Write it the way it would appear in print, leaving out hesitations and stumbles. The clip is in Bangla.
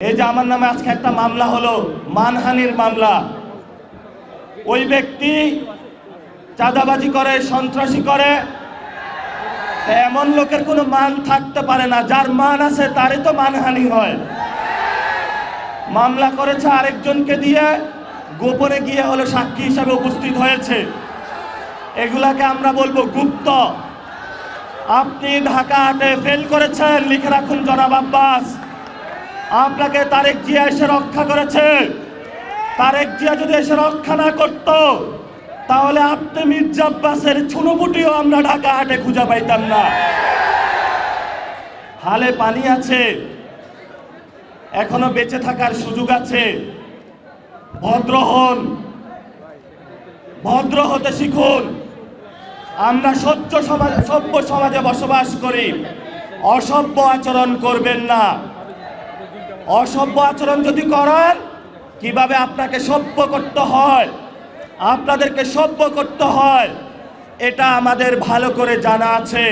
এই যে আমার নামে আজকে একটা মামলা হলো, মানহানির মামলা। ওই ব্যক্তি চাঁদাবাজি করে, সন্ত্রাসী করে। এমন লোকের কোনো মান থাকতে পারে না, যার মান আছে তারই তো মানহানি হয়। মামলা করেছে আরেকজনকে দিয়ে, গোপনে গিয়ে হলো সাক্ষী হিসাবে উপস্থিত হয়েছে। এগুলাকে আমরা বলবো গুপ্ত। আপনি ঢাকা হাটে ফেল করেছেন, লিখে রাখুন জনাব আব্বাস। আপনাকে তারেক জিয়া এসে রক্ষা করেছে। তারেক জিয়া যদি এসে রক্ষা না করত, তাহলে আপনি মির্জা আব্বাসের ছুনোপুটিও আমরা ঢাকা হাটে খুঁজে পাইতাম না। হালে পানি আছে, এখনো বেঁচে থাকার সুযোগ আছে। ভদ্র হন, ভদ্র হতে শিখুন। আমরা সভ্য সমাজে বসবাস করি। অসভ্য আচরণ করবেন না। অসভ্য আচরণ যদি করেন, কিভাবে আপনাকে সভ্য করতে হয়, আপনাদেরকে সভ্য করতে হয়, এটা আমাদের ভালো করে জানা আছে।